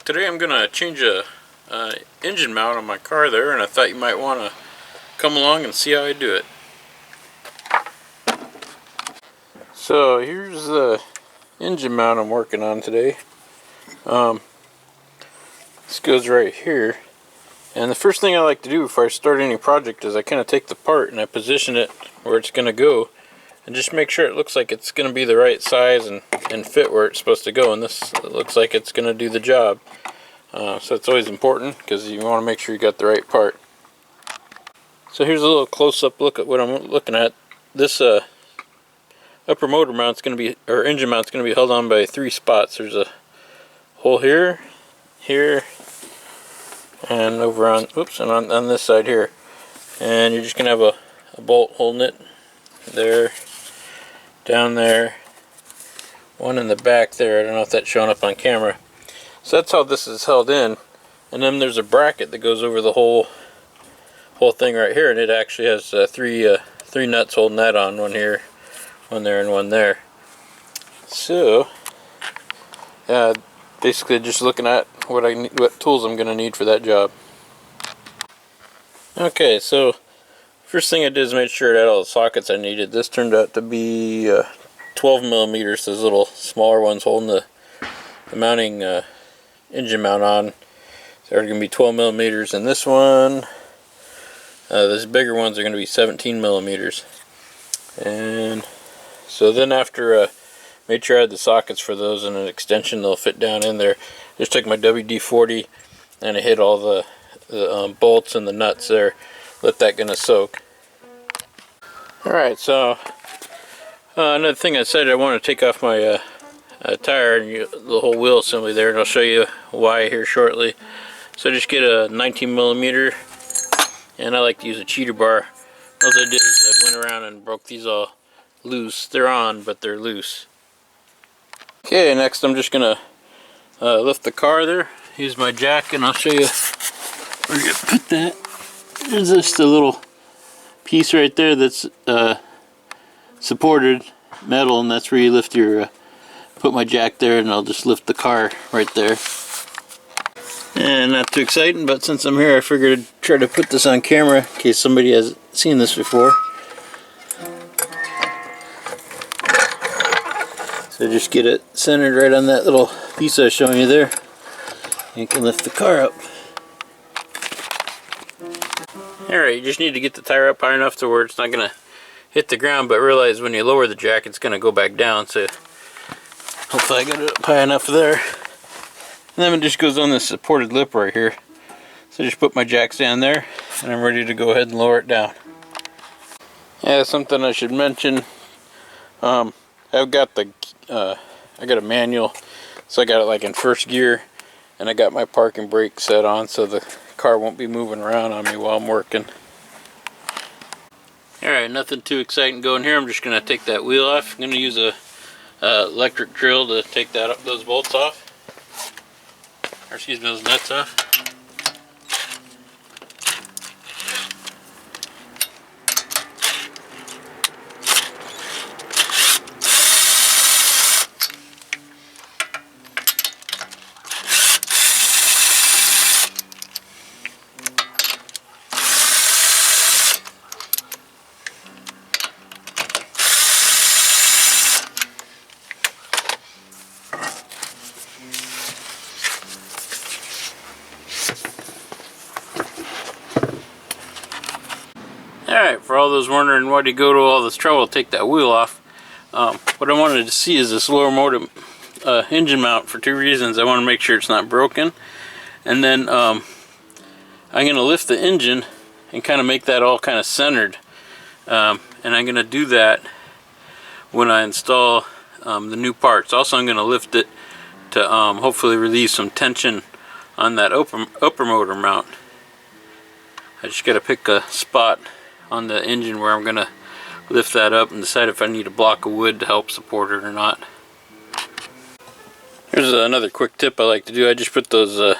Today I'm going to change a engine mount on my car there, and I thought you might want to come along and see how I do it. So here's the engine mount I'm working on today. This goes right here, and the first thing I like to do before I start any project is I kind of take the part and I position it where it's going to go and just make sure it looks like it's going to be the right size and fit where it's supposed to go, and this looks like it's going to do the job. So it's always important because you want to make sure you got the right part. So here's a little close-up look at what I'm looking at. This upper motor mount's going to be, or engine mount's going to be held on by 3 spots. There's a hole here, here, and over on, oops, and on this side here. And you're just going to have a bolt holding it there, down there, one in the back there. I don't know if that's showing up on camera. So that's how this is held in, and then there's a bracket that goes over the whole thing right here, and it actually has three nuts holding that on, one here, one there, and one there. So basically just looking at what tools I'm gonna need for that job. Okay, so first thing I did is make sure I had all the sockets I needed. This turned out to be 12 millimeters. Those little smaller ones holding the mounting engine mount on. So they're going to be 12 millimeters, and this one, those bigger ones are going to be 17 millimeters. And so then after made sure I had the sockets for those and an extension they'll fit down in there, just took my WD-40 and I hit all the bolts and the nuts there, let that gonna soak. Alright, so another thing I said, I want to take off my tire and the whole wheel assembly there, and I'll show you why here shortly. So just get a 19 millimeter, and I like to use a cheater bar. All I did is I went around and broke these all loose. They're on, but they're loose. Okay, next I'm just gonna lift the car there, use my jack, and I'll show you where you put that. There's just a little piece right there that's supported metal, and that's where you lift your put my jack there, and I'll just lift the car right there. And not too exciting, but since I'm here I figured I'd try to put this on camera in case somebody hasn't seen this before. So just get it centered right on that little piece I was showing you there. You can lift the car up. Alright, you just need to get the tire up high enough to where it's not going to hit the ground, but realize when you lower the jack it's going to go back down. So hopefully I got it up high enough there. And then it just goes on this supported lip right here. So just put my jacks down there, and I'm ready to go ahead and lower it down. Yeah, something I should mention. I've got I got a manual, so I got it like in first gear, and I got my parking brake set on so the car won't be moving around on me while I'm working. Alright, nothing too exciting going here. I'm just going to take that wheel off. I'm going to use a electric drill to take those bolts off, or excuse me, those nuts off. Alright, for all those wondering why do you go to all this trouble to take that wheel off, what I wanted to see is this lower motor engine mount for 2 reasons. I want to make sure it's not broken, and then I'm going to lift the engine and kind of make that all kind of centered, and I'm going to do that when I install the new parts. Also, I'm going to lift it to hopefully relieve some tension on that upper motor mount. I just got to pick a spot on the engine where I'm going to lift that up and decide if I need a block of wood to help support it or not. Here's another quick tip I like to do. I just put those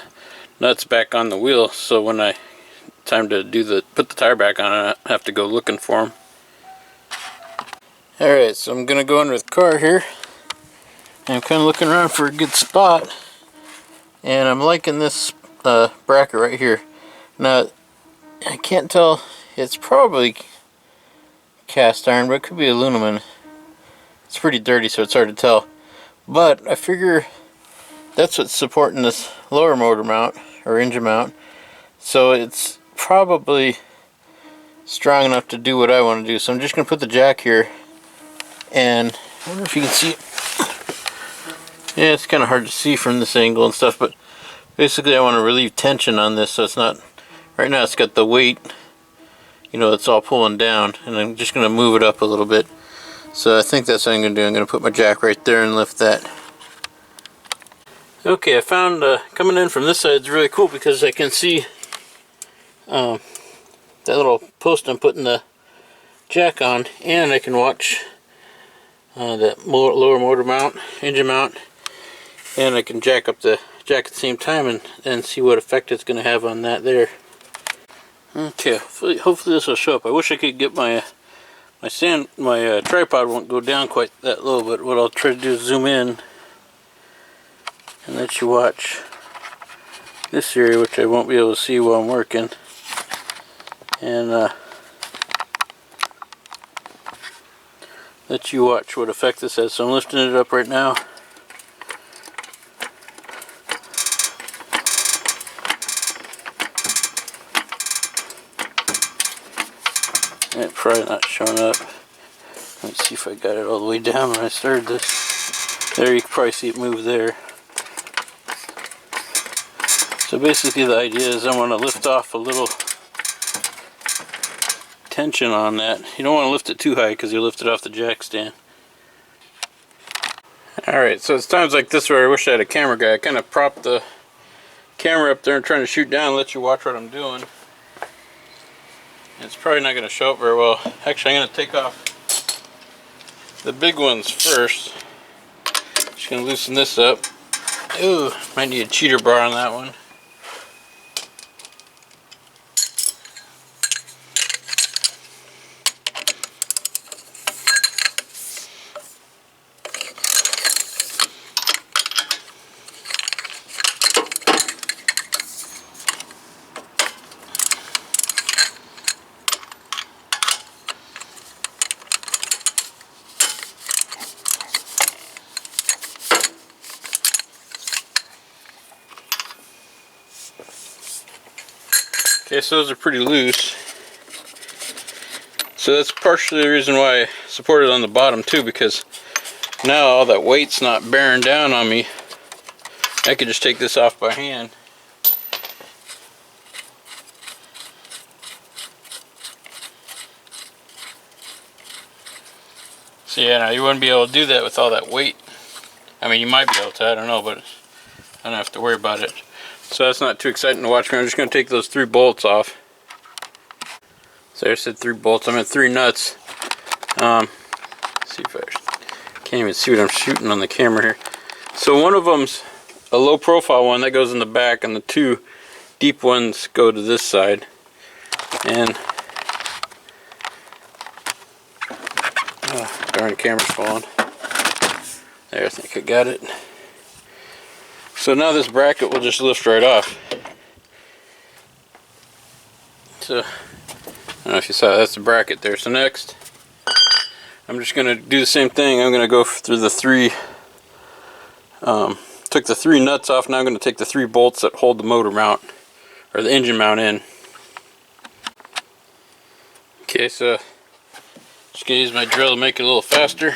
nuts back on the wheel, so when time to put the tire back on, I don't have to go looking for them. Alright, so I'm going to go under the car here. I'm kind of looking around for a good spot. And I'm liking this bracket right here. Now, I can't tell, it's probably cast iron, but it could be aluminum. It's pretty dirty, so it's hard to tell. But I figure that's what's supporting this lower motor mount, or engine mount. So it's probably strong enough to do what I want to do. So I'm just going to put the jack here, and I wonder if you can see it. Yeah, it's kind of hard to see from this angle and stuff, but basically I want to relieve tension on this so it's not, right now it's got the weight, you know, it's all pulling down, and I'm just going to move it up a little bit. So I think that's what I'm going to do. I'm going to put my jack right there and lift that. Okay, I found coming in from this side is really cool because I can see that little post I'm putting the jack on, and I can watch that lower motor mount, engine mount, and I can jack up the jack at the same time and see what effect it's going to have on that there. Okay, hopefully this will show up. I wish I could get my tripod won't go down quite that low, but what I'll try to do is zoom in and let you watch this area, which I won't be able to see while I'm working, and let you watch what effect this has. So I'm lifting it up right now. It's probably not showing up. Let's see if I got it all the way down when I started this. There, you can probably see it move there. So basically the idea is I want to lift off a little tension on that. You don't want to lift it too high because you lift it off the jack stand. Alright, so it's times like this where I wish I had a camera guy. I kind of prop the camera up there and trying to shoot down and let you watch what I'm doing. It's probably not going to show up very well. Actually, I'm going to take off the big ones first. Just going to loosen this up. Ooh, might need a cheater bar on that one. Okay, so those are pretty loose. So that's partially the reason why I support it on the bottom too, because now all that weight's not bearing down on me. I could just take this off by hand. So yeah, now you wouldn't be able to do that with all that weight. I mean, you might be able to, I don't know, but I don't have to worry about it. So that's not too exciting to watch me. I'm just going to take those 3 bolts off. So I said 3 bolts, I meant 3 nuts. Let's see if I can't even see what I'm shooting on the camera here. So one of them's a low profile one that goes in the back, and the 2 deep ones go to this side. And darn, the camera's falling. There, I think I got it. So now this bracket will just lift right off. So I don't know if you saw, that's the bracket there. So next, I'm just going to do the same thing. I'm going to go through the 3, took the 3 nuts off. Now I'm going to take the 3 bolts that hold the motor mount, or the engine mount in. Okay, so just going to use my drill to make it a little faster.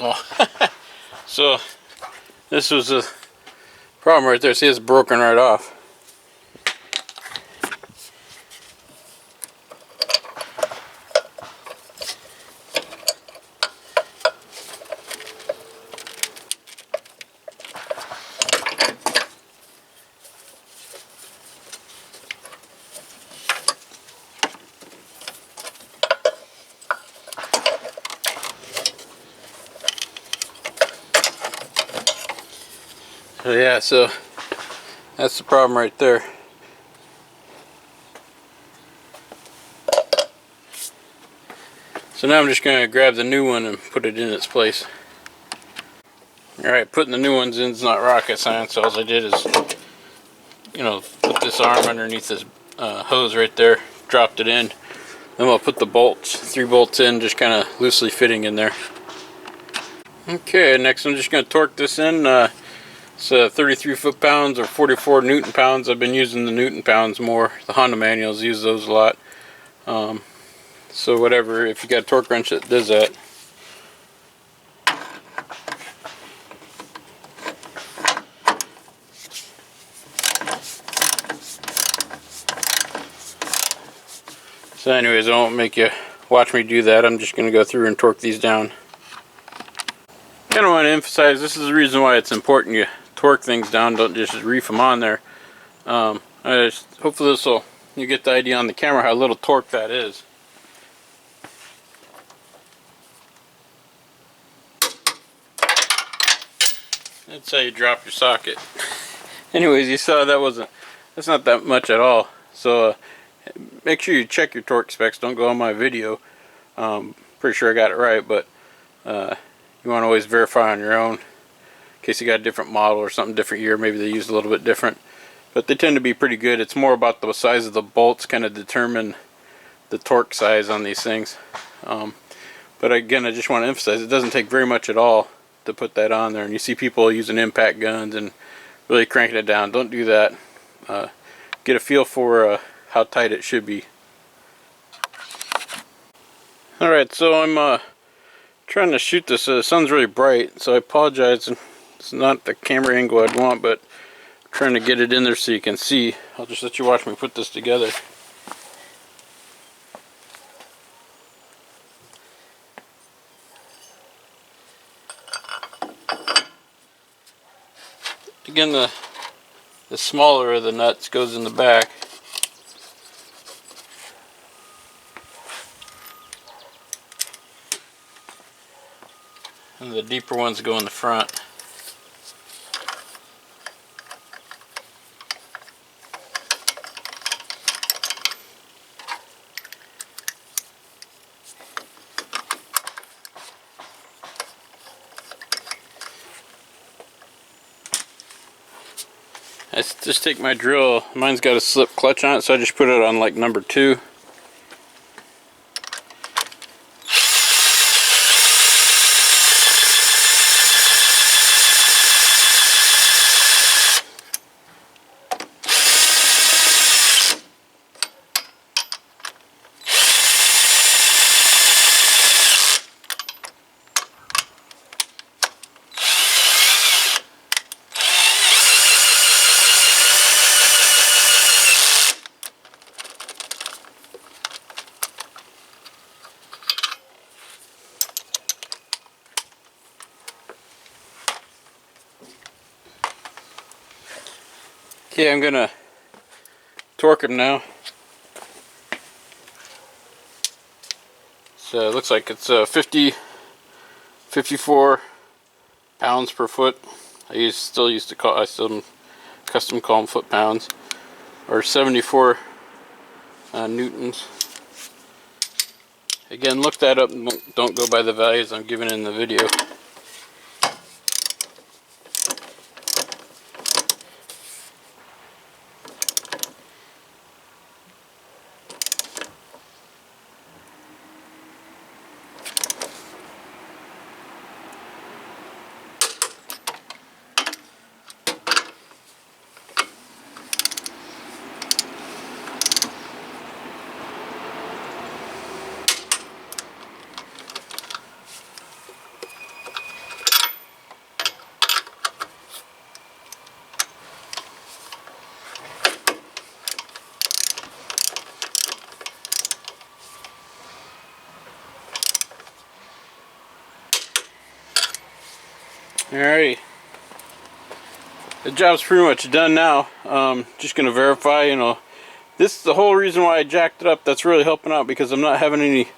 Oh, so this was a problem right there. See, it's broken right off. Yeah, so that's the problem right there. So now I'm just going to grab the new one and put it in its place. Alright, putting the new ones in is not rocket science. So all I did is, you know, put this arm underneath this hose right there, dropped it in. Then I'll put the bolts, 3 bolts in, just kind of loosely fitting in there. Okay, next I'm just going to torque this in. It's 33 foot-pounds or 44 newton-pounds. I've been using the newton-pounds more. The Honda manuals use those a lot. So whatever, if you got a torque wrench that does that. So anyways, I won't make you watch me do that. I'm just going to go through and torque these down. Kind of want to emphasize, this is the reason why it's important you torque things down, don't just reef them on there. Hopefully you get the idea on the camera how little torque that is. That's how you drop your socket. Anyways, you saw that's not that much at all. So make sure you check your torque specs. Don't go on my video. Pretty sure I got it right, but you want to always verify on your own in case you got a different model or something different year. Maybe they use a little bit different, but they tend to be pretty good. It's more about the size of the bolts kind of determine the torque size on these things. But again, I just want to emphasize it doesn't take very much at all to put that on there. And you see people using impact guns and really cranking it down. Don't do that. Get a feel for how tight it should be. Alright, so I'm trying to shoot this. The sun's really bright, so I apologize. It's not the camera angle I'd want, but I'm trying to get it in there so you can see. I'll just let you watch me put this together. Again, the smaller of the nuts goes in the back. And the deeper ones go in the front. I just take my drill, mine's got a slip clutch on it, so I just put it on like number 2. Okay, I'm gonna torque them now. So it looks like it's 54 pounds per foot. I still custom call them foot pounds, or 74 newtons. Again, look that up and don't go by the values I'm giving in the video. Alrighty, the job's pretty much done now. Just gonna verify, this is the whole reason why I jacked it up. That's really helping out because I'm not having any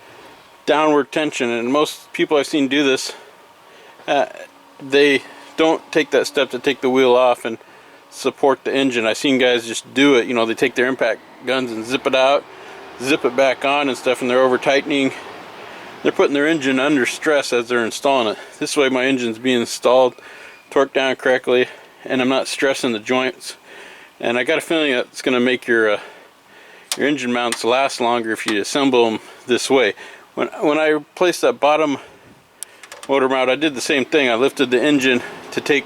downward tension, and most people I've seen do this, they don't take that step to take the wheel off and support the engine. I've seen guys just do it, you know, they take their impact guns and zip it out, zip it back on and stuff, and they're over tightening. They're putting their engine under stress as they're installing it. This way my engine's being installed, torqued down correctly, and I'm not stressing the joints. And I got a feeling that it's going to make your engine mounts last longer if you assemble them this way. When I replaced that bottom motor mount, I did the same thing. I lifted the engine to take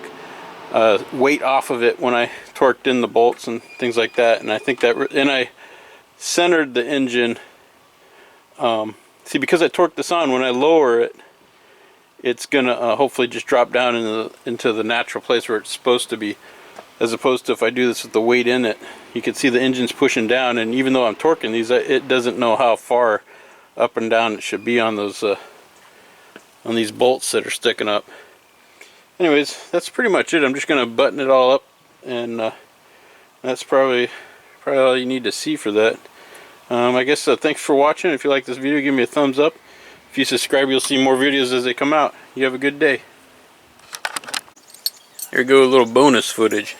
weight off of it when I torqued in the bolts and things like that, and I think that, and I centered the engine. See, because I torqued this on, when I lower it, it's gonna hopefully just drop down into the natural place where it's supposed to be, as opposed to if I do this with the weight in it. You can see the engine's pushing down, and even though I'm torquing these, it doesn't know how far up and down it should be on those on these bolts that are sticking up. Anyways, that's pretty much it. I'm just gonna button it all up, and that's probably all you need to see for that. I guess thanks for watching. If you like this video, give me a thumbs up. If you subscribe, you'll see more videos as they come out. You have a good day. Here we go, a little bonus footage.